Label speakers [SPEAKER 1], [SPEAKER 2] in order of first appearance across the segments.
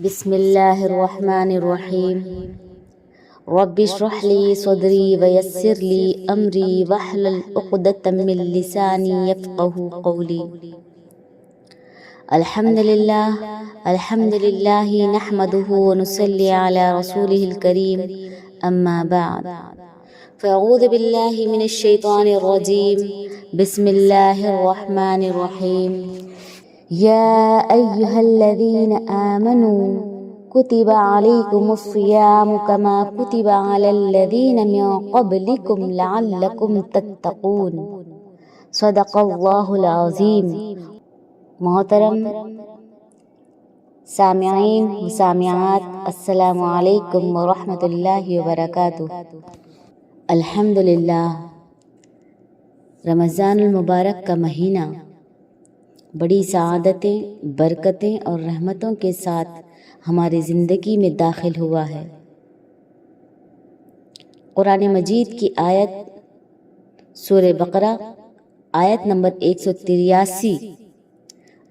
[SPEAKER 1] بسم اللہ الرحمن الرحیم رب اشرح لی صدری ویسر لی امری واحلل عقدۃ من لسانی یفقهوا قولی۔ الحمد للہ نحمده ونصلی علی رسوله الکریم، اما بعد فاعوذ باللہ من الشیطان الرجیم، بسم اللہ الرحمن الرحیم۔ یا ایہا الذین آمنوا کتب علیکم الصیام کما کتب علی الذین من قبلکم لعلکم تتقون۔ صدق اللہ العظیم۔ محترم سامعین و سامعات، السلام علیکم ورحمۃ اللہ وبرکاتہ۔ الحمدللہ، رمضان المبارک کا مہینہ بڑی سعادتیں، برکتیں اور رحمتوں کے ساتھ ہماری زندگی میں داخل ہوا ہے۔ قرآن مجید کی آیت سورہ بقرہ آیت نمبر 183،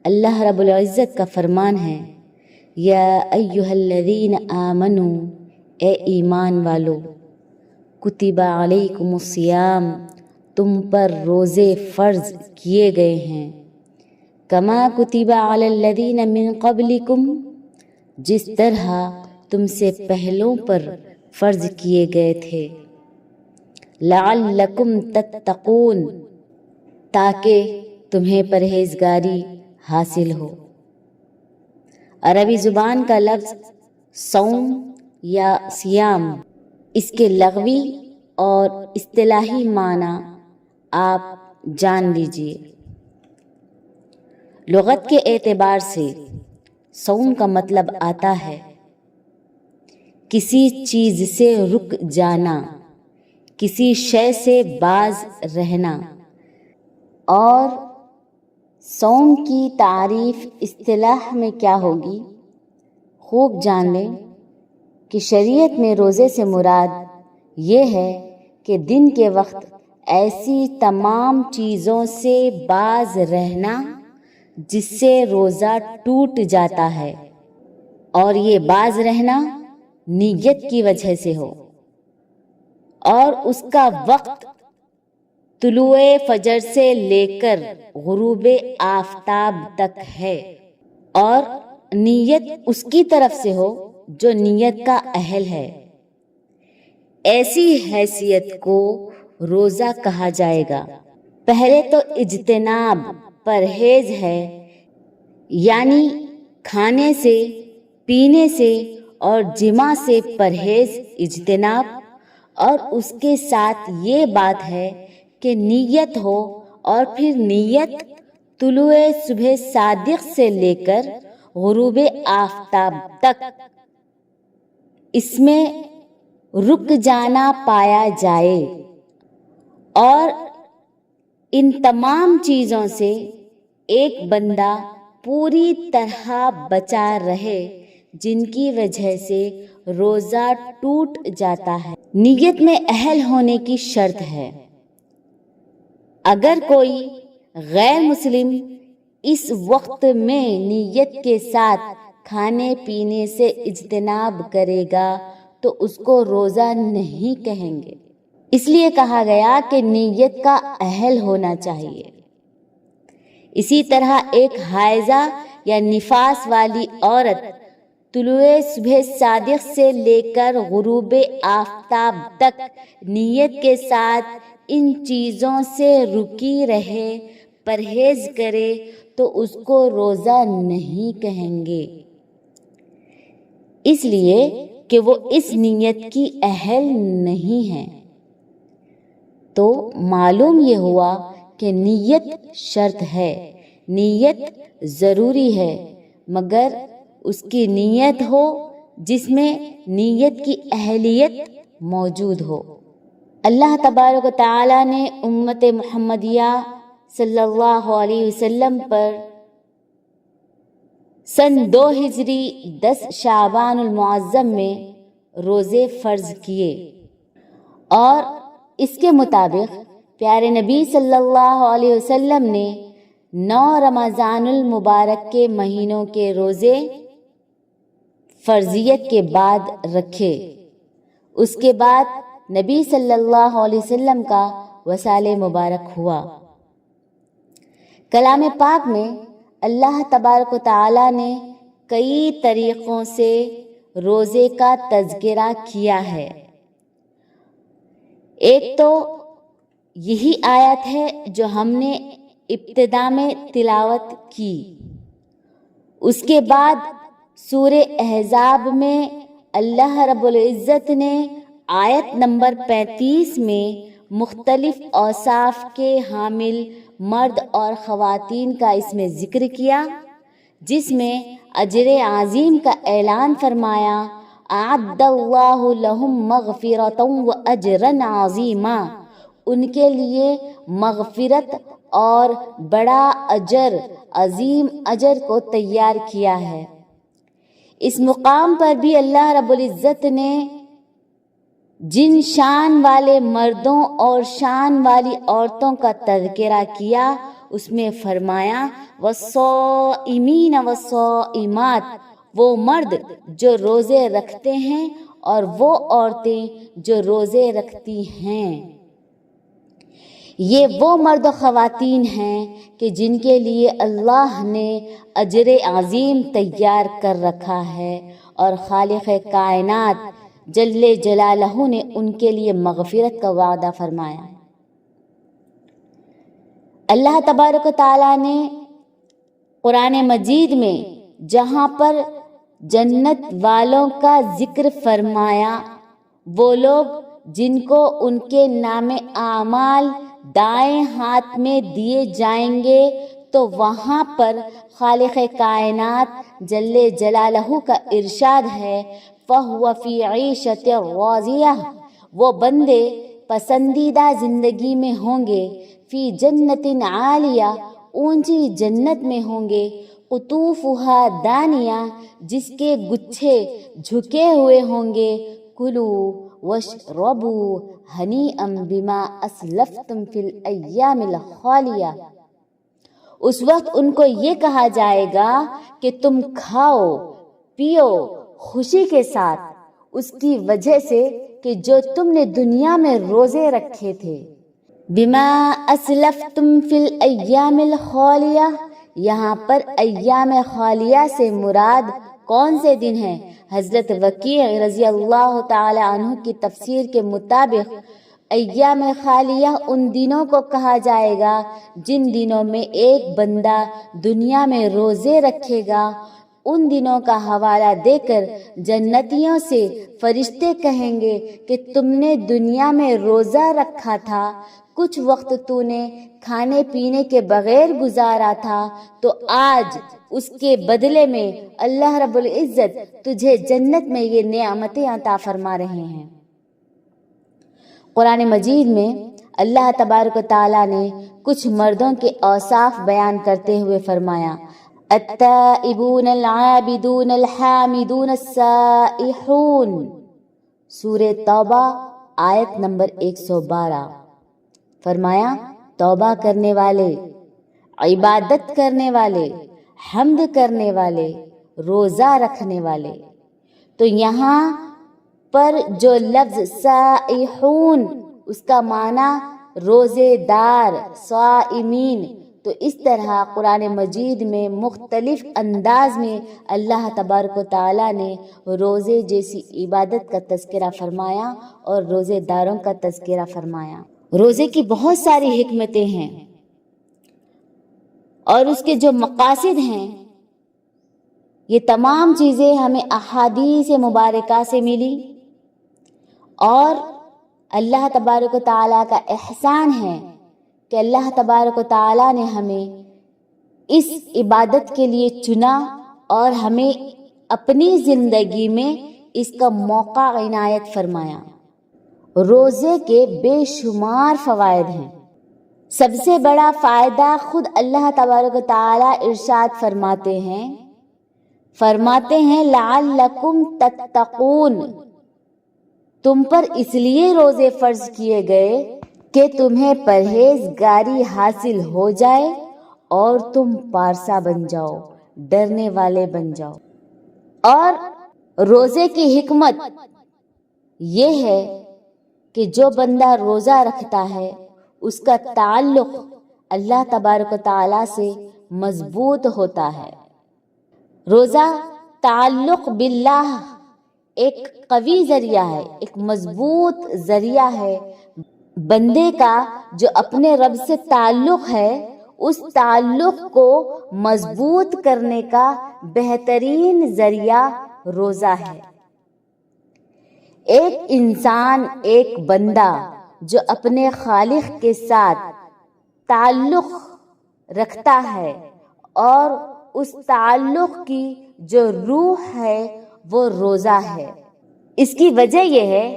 [SPEAKER 1] اللہ رب العزت کا فرمان ہے، یا ایہا الذین آمنوا، اے ایمان والو، کتب علیکم الصیام، تم پر روزے فرض کیے گئے ہیں، کما کتب علی الذین من قبلکم، جس طرح تم سے پہلوں پر فرض کیے گئے تھے، لعلکم تتقون، تاکہ تمہیں پرہیزگاری حاصل ہو۔ عربی زبان کا لفظ صوم یا صیام، اس کے لغوی اور اصطلاحی معنی آپ جان لیجئے۔ لغت کے اعتبار سے صوم کا مطلب آتا ہے کسی چیز سے رک جانا، کسی شے سے باز رہنا۔ اور صوم کی تعریف اصطلاح میں کیا ہوگی، خوب جان لیں کہ شریعت میں روزے سے مراد یہ ہے کہ دن کے وقت ایسی تمام چیزوں سے باز رہنا جس سے روزہ ٹوٹ جاتا ہے، اور یہ باز رہنا نیت کی وجہ سے ہو، اور اس کا وقت طلوع فجر سے لے کر غروب آفتاب تک ہے، اور نیت اس کی طرف سے ہو جو نیت کا اہل ہے۔ ایسی حیثیت کو روزہ کہا جائے گا۔ پہلے تو اجتناب، پرہیز ہے، یعنی کھانے سے، پینے سے اور جماع سے پرہیز، اجتناب، اور اس کے ساتھ یہ بات ہے کہ نیت ہو، اور پھر نیت طلوع صبح صادق سے لے کر غروب آفتاب تک، اس میں رک جانا پایا جائے، اور ان تمام چیزوں سے ایک بندہ پوری طرح بچا رہے جن کی وجہ سے روزہ ٹوٹ جاتا ہے۔ نیت میں اہل ہونے کی شرط ہے۔ اگر کوئی غیر مسلم اس وقت میں نیت کے ساتھ کھانے پینے سے اجتناب کرے گا تو اس کو روزہ نہیں کہیں گے۔ اس لیے کہا گیا کہ نیت کا اہل ہونا چاہیے۔ اسی طرح ایک حائضہ یا نفاس والی عورت طلوع صبح صادق سے لے کر غروب آفتاب تک نیت کے ساتھ ان چیزوں سے رکی رہے، پرہیز کرے تو اس کو روزہ نہیں کہیں گے، اس لیے کہ وہ اس نیت کی اہل نہیں ہے۔ تو معلوم یہ ہوا کہ نیت شرط ہے، نیت ضروری ہے، مگر اس کی نیت ہو جس میں نیت کی اہلیت موجود ہو۔ اللہ تبارک و تعالی نے امت محمدیہ صلی اللہ علیہ وسلم پر سن 2 ہجری 10 شعبان المعظم میں روزے فرض کیے، اور اس کے مطابق پیارے نبی صلی اللہ علیہ وسلم نے 9 رمضان المبارک کے مہینوں کے روزے فرضیت کے بعد رکھے۔ اس کے بعد نبی صلی اللہ علیہ وسلم کا وصال مبارک ہوا۔ کلام پاک میں اللہ تبارک و تعالی نے کئی طریقوں سے روزے کا تذکرہ کیا ہے۔ ایک تو یہی آیت ہے جو ہم نے ابتدا میں تلاوت کی۔ اس کے بعد سورہ احزاب میں اللہ رب العزت نے آیت نمبر 35 میں مختلف اوصاف کے حامل مرد اور خواتین کا اس میں ذکر کیا، جس میں اجر عظیم کا اعلان فرمایا، اعد اللہ لہم مغفرۃ و اجرا عظیما، ان کے لیے مغفرت اور بڑا اجر، عظیم اجر کو تیار کیا ہے۔ اس مقام پر بھی اللہ رب العزت نے جن شان والے مردوں اور شان والی عورتوں کا تذکرہ کیا، اس میں فرمایا والصائمین والصائمات، وہ مرد جو روزے رکھتے ہیں اور وہ عورتیں جو روزے رکھتی ہیں۔ یہ وہ مرد و خواتین ہیں کہ جن کے لیے اللہ نے اجر عظیم تیار کر رکھا ہے، اور خالق کائنات جل جلالہ نے ان کے لیے مغفرت کا وعدہ فرمایا۔ اللہ تبارک و تعالیٰ نے قرآن مجید میں جہاں پر جنت والوں کا ذکر فرمایا، وہ لوگ جن کو ان کے نام اعمال دائیں ہاتھ میں دیے جائیں گے، تو وہاں پر خالق کائنات جل جلالہ کا ارشاد ہے، فَهُوَ فِي عِيشَةٍ رَاضِيَةٍ، وہ بندے پسندیدہ زندگی میں ہوں گے، فی جنت عالیہ، اونچی جنت میں ہوں گے، قطوفها دانیہ، جس کے گچھے جھکے ہوئے ہوں گے، کلوا واشربوا ہنیئا بما اسلفتم فی الایام الخالیہ، اس وقت ان کو یہ کہا جائے گا کہ تم کھاؤ پیو خوشی کے ساتھ، اس کی وجہ سے کہ جو تم نے دنیا میں روزے رکھے تھے۔ بما اسلفتم فی الایام الخالیہ، یہاں پر ایام خالیہ سے مراد کون سے دن ہیں؟ حضرت وکیع رضی اللہ تعالی عنہ کی تفسیر کے مطابق ایام خالیہ ان دنوں کو کہا جائے گا جن دنوں میں ایک بندہ دنیا میں روزے رکھے گا۔ ان دنوں کا حوالہ دے کر جنتیوں سے فرشتے کہیں گے کہ تم نے دنیا میں روزہ رکھا تھا، کچھ وقت تو نے کھانے پینے کے بغیر گزارا تھا، تو آج اس کے بدلے میں اللہ رب العزت تجھے جنت میں یہ نعمتیں عطا فرما رہے ہیں۔ قرآن مجید میں اللہ تبارک و تعالیٰ نے کچھ مردوں کے اوصاف بیان کرتے ہوئے فرمایا، التائبون العابدون الحامدون السائحون، سورہ توبہ آیت نمبر 112۔ فرمایا توبہ کرنے والے، عبادت کرنے والے، حمد کرنے والے، روزہ رکھنے والے۔ تو یہاں پر جو لفظ سائحون، اس کا معنی روزے دار، صائمین، تو اس طرح قرآن مجید میں مختلف انداز میں اللہ تبارک و تعالیٰ نے روزے جیسی عبادت کا تذکرہ فرمایا اور روزے داروں کا تذکرہ فرمایا۔ روزے کی بہت ساری حکمتیں ہیں اور اس کے جو مقاصد ہیں، یہ تمام چیزیں ہمیں احادیث مبارکہ سے ملی، اور اللہ تبارک و تعالیٰ کا احسان ہے کہ اللہ تبارک و تعالیٰ نے ہمیں اس عبادت کے لیے چنا اور ہمیں اپنی زندگی میں اس کا موقع عنایت فرمایا۔ روزے کے بے شمار فوائد ہیں۔ سب سے بڑا فائدہ خود اللہ تبارک و تعالیٰ ارشاد فرماتے ہیں لعلکم تتقون، تم پر اس لیے روزے فرض کیے گئے کہ تمہیں پرہیزگاری حاصل ہو جائے اور تم پارسا بن جاؤ، ڈرنے والے بن جاؤ۔ اور روزے کی حکمت یہ ہے کہ جو بندہ روزہ رکھتا ہے اس کا تعلق اللہ تبارک و تعالی سے مضبوط ہوتا ہے۔ روزہ تعلق باللہ ایک قوی ذریعہ ہے، ایک مضبوط ذریعہ ہے۔ بندے کا جو اپنے رب سے تعلق ہے اس تعلق کو مضبوط کرنے کا بہترین ذریعہ روزہ ہے۔ ایک انسان، ایک بندہ جو اپنے خالق کے ساتھ تعلق رکھتا ہے اور اس تعلق کی جو روح ہے وہ روزہ ہے۔ اس کی وجہ یہ ہے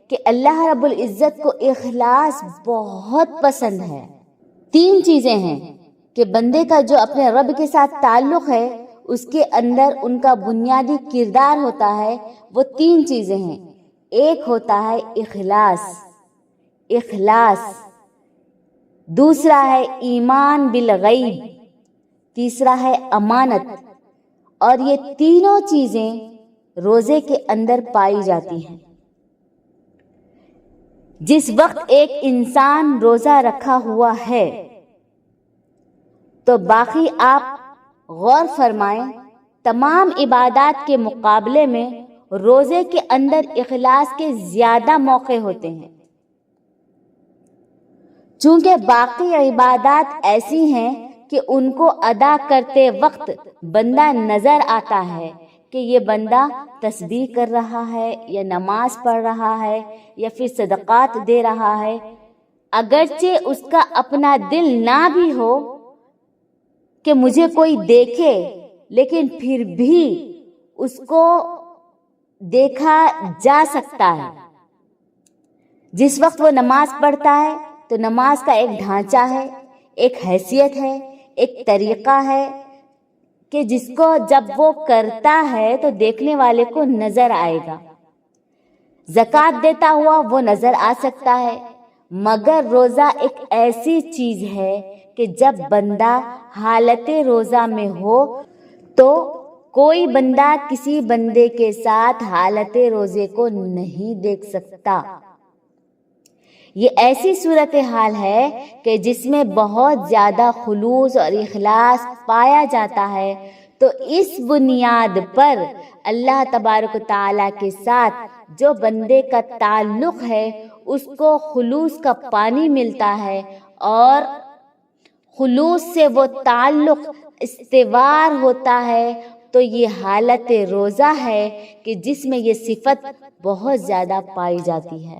[SPEAKER 1] کہ اللہ رب العزت کو اخلاص بہت پسند ہے۔ 3 چیزیں ہیں کہ بندے کا جو اپنے رب کے ساتھ تعلق ہے اس کے اندر ان کا بنیادی کردار ہوتا ہے، وہ 3 چیزیں ہیں۔ ایک ہوتا ہے اخلاص، دوسرا ہے ایمان بالغیب، تیسرا ہے امانت، اور یہ تینوں چیزیں روزے کے اندر پائی جاتی ہیں۔ جس وقت ایک انسان روزہ رکھا ہوا ہے تو باقی آپ غور فرمائیں، تمام عبادات کے مقابلے میں روزے کے اندر اخلاص کے زیادہ موقع ہوتے ہیں، چونکہ باقی عبادات ایسی ہیں کہ ان کو ادا کرتے وقت بندہ نظر آتا ہے کہ یہ بندہ تسبیح کر رہا ہے یا نماز پڑھ رہا ہے یا پھر صدقات دے رہا ہے، اگرچہ اس کا اپنا دل نہ بھی ہو کہ مجھے کوئی دیکھے، لیکن پھر بھی اس کو دیکھا جا سکتا ہے۔ جس وقت وہ نماز پڑھتا ہے تو نماز کا ایک ڈھانچہ ہے، ایک حیثیت ہے، ایک طریقہ ہے کہ جس کو جب وہ کرتا ہے تو دیکھنے والے کو نظر آئے گا۔ زکوٰۃ دیتا ہوا وہ نظر آ سکتا ہے، مگر روزہ ایک ایسی چیز ہے کہ جب بندہ حالت روزہ میں ہو تو کوئی بندہ کسی بندے کے ساتھ حالت روزے کو نہیں دیکھ سکتا۔ یہ ایسی صورتحال ہے کہ جس میں بہت زیادہ خلوص اور اخلاص پایا جاتا ہے، تو اس بنیاد پر اللہ تبارک و تعالیٰ کے ساتھ جو بندے کا تعلق ہے اس کو خلوص کا پانی ملتا ہے، اور خلوص سے وہ تعلق استوار ہوتا ہے، تو یہ حالت روزہ ہے کہ جس میں یہ صفت بہت زیادہ پائی جاتی ہے۔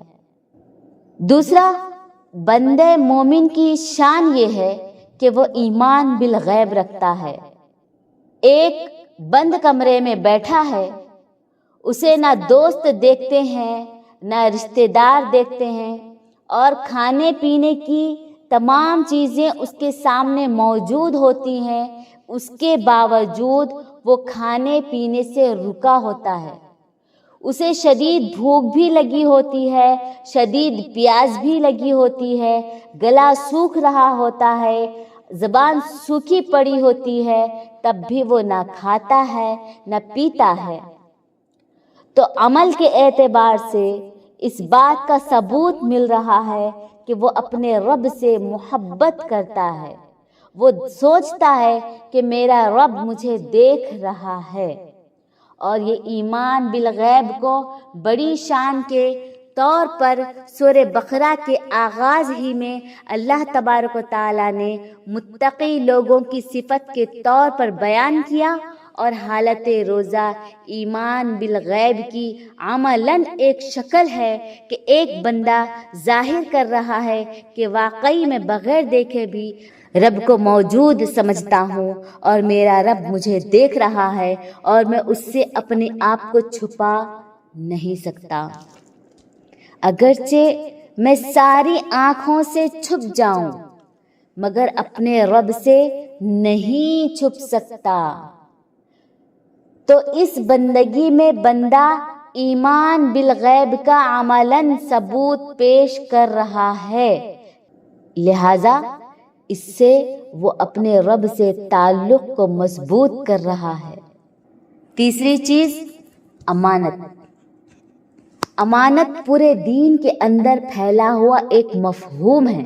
[SPEAKER 1] دوسرا، بندے مومن کی شان یہ ہے کہ وہ ایمان بالغیب رکھتا ہے۔ ایک بند کمرے میں بیٹھا ہے، اسے نہ دوست دیکھتے ہیں نہ رشتہ دار دیکھتے ہیں، اور کھانے پینے کی تمام چیزیں اس کے سامنے موجود ہوتی ہیں، اس کے باوجود وہ کھانے پینے سے رکا ہوتا ہے۔ اسے شدید بھوک بھی لگی ہوتی ہے، شدید پیاس بھی لگی ہوتی ہے، گلا سوکھ رہا ہوتا ہے، زبان سوکھی پڑی ہوتی ہے، تب بھی وہ نہ کھاتا ہے نہ پیتا ہے۔ تو عمل کے اعتبار سے اس بات کا ثبوت مل رہا ہے کہ وہ اپنے رب سے محبت کرتا ہے، وہ سوچتا ہے کہ میرا رب مجھے دیکھ رہا ہے۔ اور یہ ایمان بالغیب کو بڑی شان کے طور پر سورہ بقرہ کے آغاز ہی میں اللہ تبارک و تعالیٰ نے متقی لوگوں کی صفت کے طور پر بیان کیا، اور حالت روزہ ایمان بالغیب کی عملاً ایک شکل ہے کہ ایک بندہ ظاہر کر رہا ہے کہ واقعی میں بغیر دیکھے بھی رب کو موجود سمجھتا ہوں، اور میرا رب مجھے دیکھ رہا ہے، اور میں اس سے اپنے آپ کو چھپا نہیں سکتا۔ اگرچہ میں ساری آنکھوں سے چھپ جاؤں مگر اپنے رب سے نہیں چھپ سکتا۔ تو اس بندگی میں بندہ ایمان بالغیب کا عملاً ثبوت پیش کر رہا ہے، لہذا اس سے وہ اپنے رب سے تعلق کو مضبوط کر رہا ہے۔ تیسری چیز امانت۔ امانت پورے دین کے اندر پھیلا ہوا ایک مفہوم ہے۔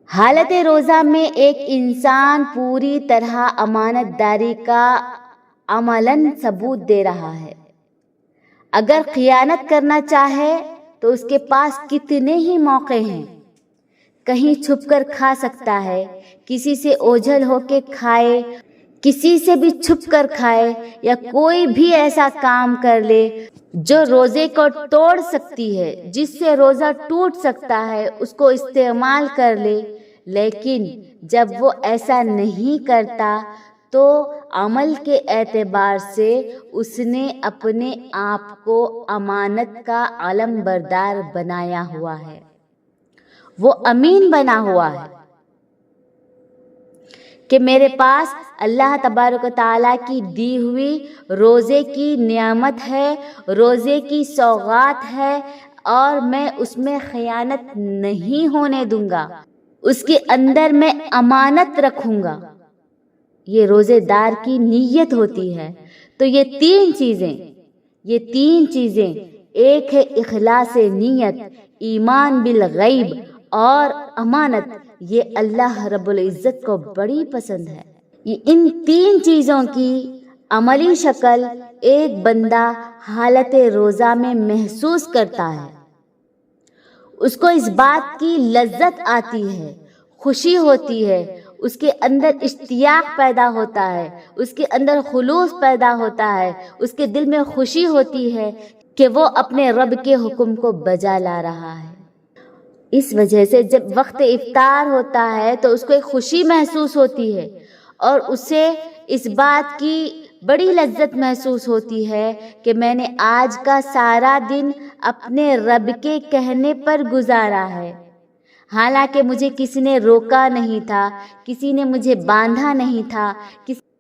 [SPEAKER 1] حالت روزہ میں ایک انسان پوری طرح امانت داری کا عملاً ثبوت دے رہا ہے۔ اگر خیانت کرنا چاہے تو اس کے پاس کتنے ہی موقع ہیں۔ کہیں چھپ کر کھا سکتا ہے، کسی سے اوجھل ہو کے کھائے، کسی سے بھی چھپ کر کھائے، یا کوئی بھی ایسا کام کر لے جو روزے کو توڑ سکتی ہے، جس سے روزہ ٹوٹ سکتا ہے، اس کو استعمال کر لے۔ لیکن جب وہ ایسا نہیں کرتا تو عمل کے اعتبار سے اس نے اپنے آپ کو امانت کا علم بردار بنایا ہوا ہے، وہ امین بنا ہوا ہے کہ میرے پاس اللہ تبارک و تعالیٰ کی دی ہوئی روزے کی نعمت ہے، روزے کی سوغات ہے، اور میں اس میں خیانت نہیں ہونے دوں گا، اس کے اندر میں امانت رکھوں گا۔ یہ روزے دار کی نیت ہوتی ہے۔ تو یہ تین چیزیں، ایک ہے اخلاص نیت، ایمان بالغیب اور امانت، یہ اللہ رب العزت کو بڑی پسند ہے۔ ان تین چیزوں کی عملی شکل ایک بندہ حالت روزہ میں محسوس کرتا ہے، اس کو اس بات کی لذت آتی ہے، خوشی ہوتی ہے، اس کے اندر اشتیاق پیدا ہوتا ہے، اس کے اندر خلوص پیدا ہوتا ہے، اس کے دل میں خوشی ہوتی ہے کہ وہ اپنے رب کے حکم کو بجا لا رہا ہے۔ اس وجہ سے جب وقت افطار ہوتا ہے تو اس کو ایک خوشی محسوس ہوتی ہے، اور اسے اس بات کی بڑی لذت محسوس ہوتی ہے کہ میں نے آج کا سارا دن اپنے رب کے کہنے پر گزارا ہے، حالانکہ مجھے کسی نے روکا نہیں تھا، کسی نے مجھے باندھا نہیں تھا،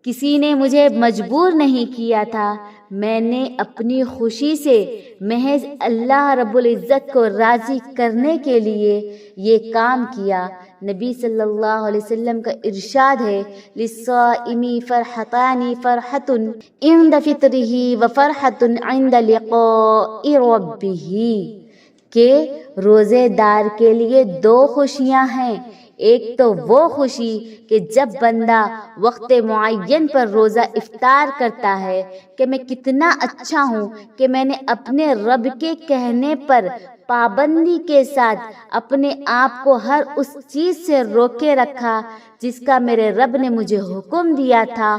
[SPEAKER 1] کسی نے مجھے مجبور نہیں کیا تھا، میں نے اپنی خوشی سے محض اللہ رب العزت کو راضی کرنے کے لیے یہ کام کیا۔ نبی صلی اللہ علیہ وسلم کا ارشاد ہے، للصائم فرحتان، فرحۃ عند فطرہ وفرحۃ عند لقاء ربہ، کہ روزے دار کے لیے دو خوشیاں ہیں۔ ایک تو وہ خوشی کہ جب بندہ وقت معین پر روزہ افطار کرتا ہے کہ میں کتنا اچھا ہوں کہ میں نے اپنے رب کے کہنے پر پابندی کے ساتھ اپنے آپ کو ہر اس چیز سے روکے رکھا جس کا میرے رب نے مجھے حکم دیا تھا۔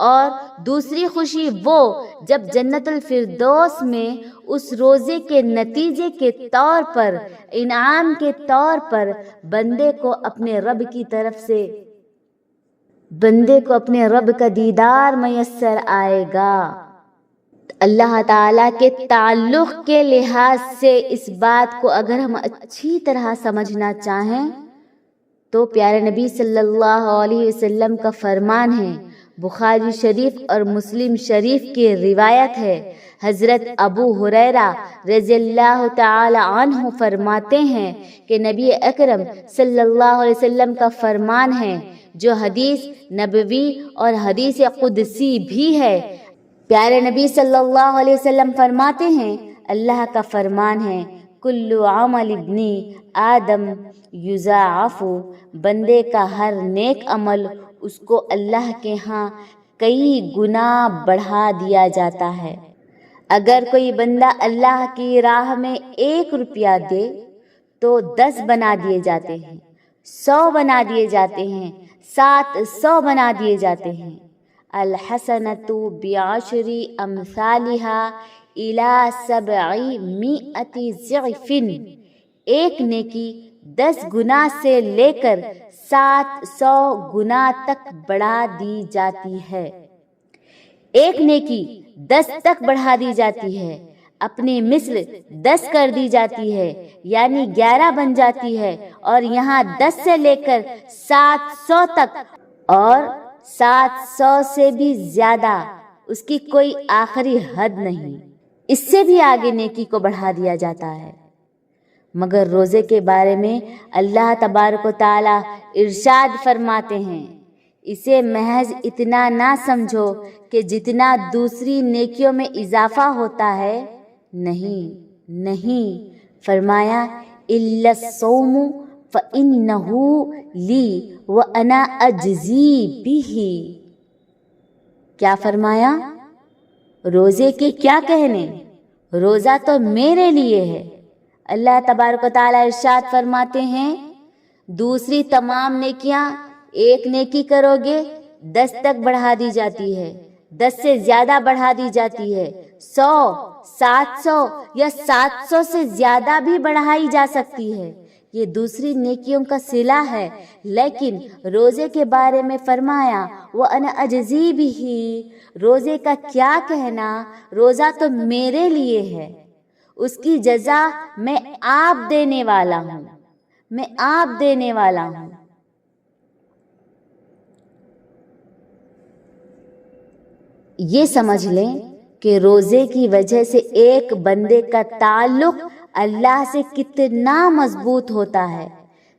[SPEAKER 1] اور دوسری خوشی وہ جب جنت الفردوس میں اس روزے کے نتیجے کے طور پر، انعام کے طور پر بندے کو اپنے رب کی طرف سے اپنے رب کا دیدار میسر آئے گا۔ اللہ تعالیٰ کے تعلق کے لحاظ سے اس بات کو اگر ہم اچھی طرح سمجھنا چاہیں تو پیارے نبی صلی اللہ علیہ وسلم کا فرمان ہے، بخاری شریف اور مسلم شریف کی روایت ہے، حضرت ابو ہریرہ رضی اللہ تعالی عنہ فرماتے ہیں کہ نبی اکرم صلی اللہ علیہ وسلم کا فرمان ہے، جو حدیث نبوی اور حدیث قدسی بھی ہے۔ پیارے نبی صلی اللہ علیہ وسلم فرماتے ہیں، اللہ کا فرمان ہے، کل عمل ابن آدم یضاعف، بندے کا ہر نیک عمل اس کو اللہ کے ہاں کئی گنا بڑھا دیا جاتا ہے۔ اگر کوئی بندہ اللہ کی راہ میں 1 روپیہ دے تو 10 بنا دیے جاتے ہیں، 100 بنا دیے جاتے ہیں، 700 بنا دیے جاتے ہیں۔ الحسنۃ بعشر امثالها الی 700 ضعف، ایک نیکی 10 گنا سے لے کر 700 گنا تک بڑھا دی جاتی ہے۔ ایک نیکی 10 تک بڑھا دی جاتی ہے، اپنی مثل 10 کر دی جاتی ہے، یعنی 11 بن جاتی ہے، اور یہاں 10 سے لے کر 700 تک، اور 700 سے بھی زیادہ، اس کی کوئی آخری حد نہیں، اس سے بھی آگے نیکی کو بڑھا دیا جاتا ہے۔ مگر روزے کے بارے میں اللہ تبارک و تعالی ارشاد فرماتے ہیں اسے محض اتنا نہ سمجھو کہ جتنا دوسری نیکیوں میں اضافہ ہوتا ہے، نہیں، فرمایا الا الصوم فإنہ لی وأنا اجزی بہ۔ کیا فرمایا؟ روزے کے کیا کہنے، روزہ تو میرے لیے ہے۔ اللہ تبارک و تعالیٰ ارشاد فرماتے ہیں دوسری تمام نیکیاں ایک نیکی کرو گے 10 تک بڑھا دی جاتی ہے، 10 سے زیادہ بڑھا دی جاتی ہے، 100، 700 یا 700 سے زیادہ بھی بڑھائی جا سکتی ہے۔ یہ دوسری نیکیوں کا صلہ ہے، لیکن روزے کے بارے میں فرمایا وَأَنَا أَجْزِي بِهِ، روزے کا کیا کہنا، روزہ تو میرے لیے ہے، اس کی جزا میں آپ دینے والا ہوں، میں آپ دینے والا ہوں۔ یہ سمجھ لیں کہ روزے کی وجہ سے ایک بندے کا تعلق اللہ سے کتنا مضبوط ہوتا ہے۔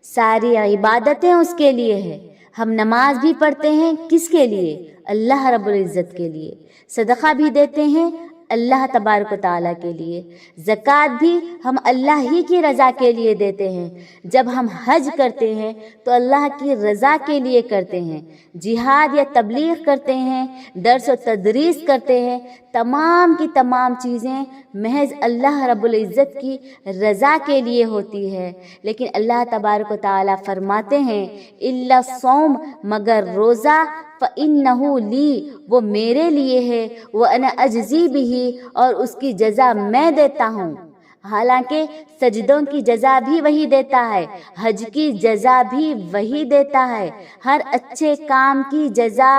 [SPEAKER 1] ساری عبادتیں اس کے لیے ہیں۔ ہم نماز بھی پڑھتے ہیں کس کے لیے؟ اللہ رب العزت کے لیے۔ صدقہ بھی دیتے ہیں اللہ تبارک و تعالیٰ کے لیے۔ زکوٰۃ بھی ہم اللہ ہی کی رضا کے لیے دیتے ہیں۔ جب ہم حج کرتے ہیں تو اللہ کی رضا کے لیے کرتے ہیں۔ جہاد یا تبلیغ کرتے ہیں، درس و تدریس کرتے ہیں، تمام کی تمام چیزیں محض اللہ رب العزت کی رضا کے لیے ہوتی ہے۔ لیکن اللہ تبارک و تعالیٰ فرماتے ہیں الا الصوم، مگر روزہ، فإنہ لی، وہ میرے لیے ہے، وأنا أجزی بہ، اور اس کی جزا میں دیتا ہوں۔ حالانکہ سجدوں کی جزا بھی وہی دیتا ہے، حج کی جزا بھی وہی دیتا ہے، ہر اچھے کام کی جزا،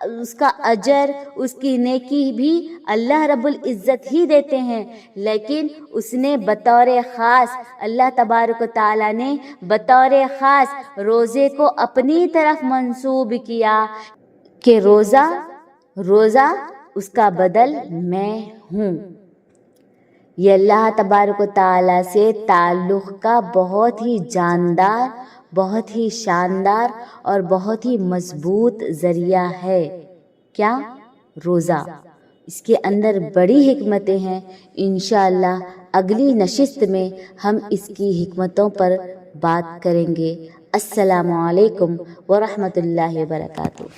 [SPEAKER 1] اس کا اجر، اس کی نیکی بھی اللہ رب العزت ہی دیتے ہیں۔ لیکن اس نے بطور خاص، اللہ تبارک و تعالیٰ نے بطور خاص روزے کو اپنی طرف منسوب کیا کہ روزہ اس کا بدل میں ہوں۔ یہ اللہ تبارک و تعالیٰ سے تعلق کا بہت ہی جاندار، بہت ہی شاندار اور بہت ہی مضبوط ذریعہ ہے۔ کیا؟ روزہ۔ اس کے اندر بڑی حکمتیں ہیں۔ انشاءاللہ اگلی نشست میں ہم اس کی حکمتوں پر بات کریں گے۔ السلام علیکم ورحمۃ اللہ وبرکاتہ۔